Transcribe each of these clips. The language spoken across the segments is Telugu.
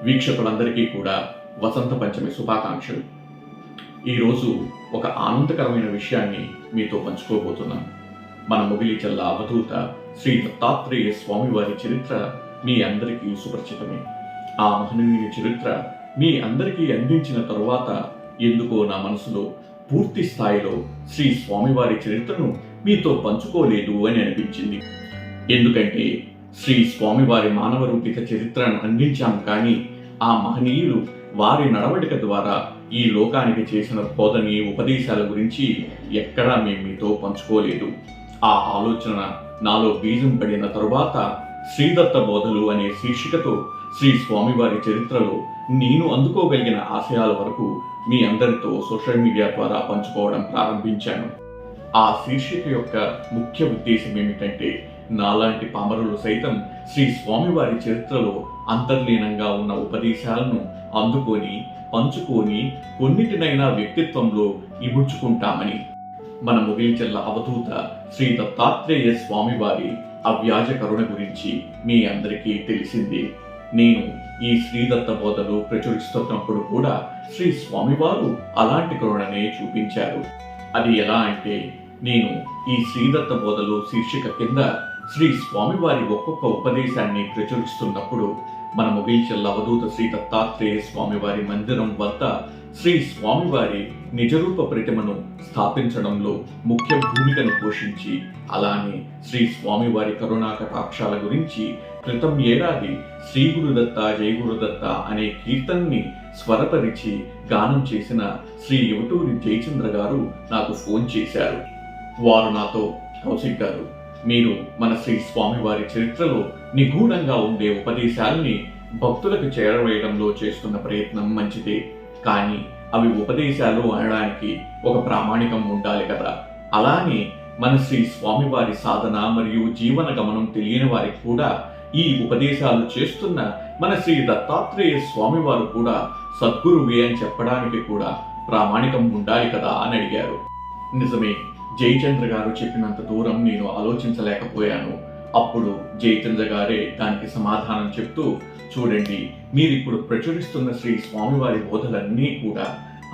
వీక్షకులందరికీ కూడా వసంత పంచమి శుభాకాంక్షలు. ఈరోజు ఒక ఆనందకరమైన విషయాన్ని మీతో పంచుకోబోతున్నాను. మన మొగిలిచెల్ల అవధూత శ్రీ దత్తాత్రేయ స్వామివారి చరిత్ర మీ అందరికీ సుపరిచితమే. ఆ మహనీయుని చరిత్ర మీ అందరికీ అందించిన తరువాత ఎందుకో నా మనసులో పూర్తి స్థాయిలో శ్రీ స్వామివారి చరిత్రను మీతో పంచుకోలేదు అని అనిపించింది. ఎందుకంటే శ్రీ స్వామివారి మానవ రూపిత చరిత్రను అందించాము, కానీ ఆ మహనీయులు వారి నడవడిక ద్వారా ఈ లోకానికి చేసిన బోధని ఉపదేశాల గురించి ఎక్కడా మేము మీతో పంచుకోలేదు. ఆ ఆలోచన నాలో బీజం పడిన తరువాత శ్రీదత్త బోధలు అనే శీర్షికతో శ్రీ స్వామివారి చరిత్రలో నేను అందుకోగలిగిన ఆశయాల వరకు మీ అందరితో సోషల్ మీడియా ద్వారా పంచుకోవడం ప్రారంభించాను. ఆ శీర్షిక యొక్క ముఖ్య ఉద్దేశం ఏమిటంటే, నాలాంటి పామరులు సైతం శ్రీ స్వామివారి చరిత్రలో అంతర్లీనంగా ఉన్న ఉపదేశాలను అందుకొని పంచుకొని కొన్నిటినైనా వ్యక్తిత్వంలో ఇముడ్చుకుంటామని. మన మొగిలిచెల్ల అవధూత శ్రీ దత్తాత్రేయ స్వామివారి అవ్యాజ కరుణ గురించి మీ అందరికీ తెలిసిందే. నేను ఈ శ్రీదత్త బోధలు ప్రచురిస్తున్నప్పుడు కూడా శ్రీ స్వామివారు అలాంటి కరుణనే చూపించారు. అది ఎలా అంటే, నేను ఈ శ్రీదత్త బోధలు శీర్షిక కింద శ్రీ స్వామివారి ఒక్కొక్క ఉపదేశాన్ని ప్రచురిస్తున్నప్పుడు మన మొగిలిచెల్ల అవధూత శ్రీ దత్తాత్రేయ స్వామివారి మందిరం వద్ద శ్రీ స్వామివారి నిజరూప ప్రతిమను స్థాపించడంలో ముఖ్య భూమికను పోషించి, అలానే శ్రీ స్వామివారి కరుణా కటాక్షాల గురించి క్రితం ఏడాది శ్రీ గురుదత్త జయ గురుదత్త అనే కీర్తనని స్వరపరిచి గానం చేసిన శ్రీ యువటూరి జయచంద్ర గారు నాకు ఫోన్ చేశారు. వారు నాతో, కౌశిక్ గారు, మీరు మన శ్రీ స్వామివారి చరిత్రలో నిగూఢంగా ఉండే ఉపదేశాలని భక్తులకు చేరవేయడంలో చేస్తున్న ప్రయత్నం మంచిదే, కానీ అవి ఉపదేశాలు అనడానికి ఒక ప్రామాణికం ఉండాలి కదా. అలానే మన శ్రీ స్వామివారి సాధన మరియు జీవన గమనం తెలియని వారికి కూడా ఈ ఉపదేశాలు చేస్తున్న మన శ్రీ దత్తాత్రేయ స్వామివారు కూడా సద్గురువే అని చెప్పడానికి కూడా ప్రామాణికం ఉండాలి కదా అని అడిగారు. నిజమే, జయచంద్ర గారు చెప్పినంత దూరం నేను ఆలోచించలేకపోయాను. అప్పుడు జయచంద్ర గారే దానికి సమాధానం చెప్తూ, చూడండి, మీరిప్పుడు ప్రచురిస్తున్న శ్రీ స్వామివారి బోధలన్నీ కూడా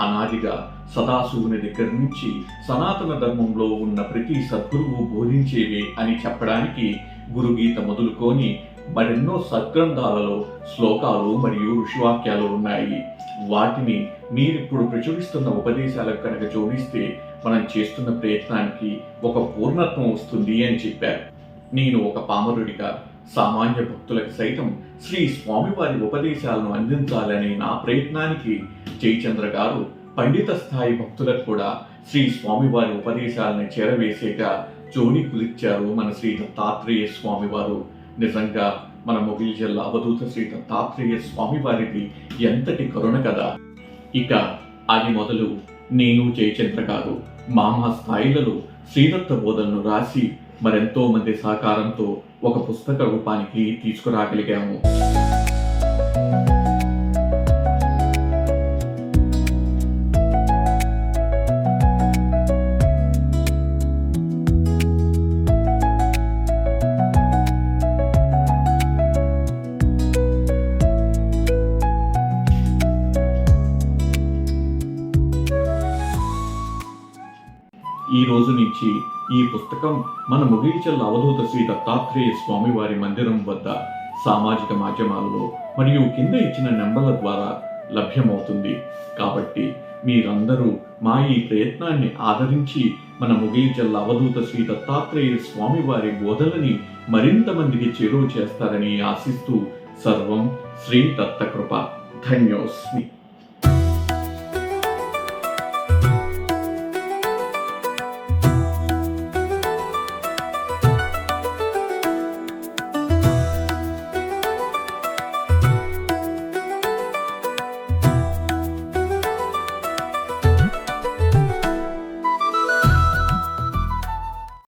అనాదిగా సదాశివుని దగ్గర నుంచి సనాతన ధర్మంలో ఉన్న ప్రతి సద్గురువు బోధించేవే అని చెప్పడానికి గురుగీత మొదలుకొని మరెన్నో సద్గ్రంథాలలో శ్లోకాలు మరియు ఋషివాక్యాలు ఉన్నాయి. వాటిని మీరిప్పుడు ప్రచురిస్తున్న ఉపదేశాలకు కనుక జోడిస్తే మనం చేస్తున్న ప్రయత్నానికి ఒక పూర్ణత్వం వస్తుంది అని చెప్పారు. నేను ఒక పామరుడిగా సామాన్య భక్తులకు సైతం శ్రీ స్వామివారి ఉపదేశాలను అందించాలనే నా ప్రయత్నానికి జయచంద్ర గారు పండిత స్థాయి భక్తులకు కూడా శ్రీ స్వామివారి ఉపదేశాలను చేరవేసేగా జోని కుదిర్చారు మన శ్రీ దత్తాత్రేయ స్వామివారు. నిజంగా మన మొగిలిచెల్ల అవధూత శ్రీ దత్తాత్రేయ స్వామివారిది ఎంతటి కరుణ కదా. ఇక అది మొదలు నేను జయచంద్ర గారు మా స్థాయిలలో శ్రీదత్త బోధనను రాసి మరెంతో మంది సహకారంతో ఒక పుస్తక రూపానికి తీసుకురాగలిగాము. ఈ రోజు నుంచి ఈ పుస్తకం మన మొగిలిచెల్ల అవధూత శ్రీ దత్తాత్రేయ స్వామివారి మందిరం వద్ద సామాజిక మాధ్యమాలలో మరియు కింద ఇచ్చిన నెంబర్ల ద్వారా లభ్యమవుతుంది. కాబట్టి మీరందరూ మా ఈ ప్రయత్నాన్ని ఆదరించి మన మొగిలిచెల్ల అవధూత శ్రీ దత్తాత్రేయ స్వామివారి బోధలని మరింత మందికి చేరువ చేస్తారని ఆశిస్తూ, సర్వం శ్రీ దత్తకృప. ధన్యోస్మి.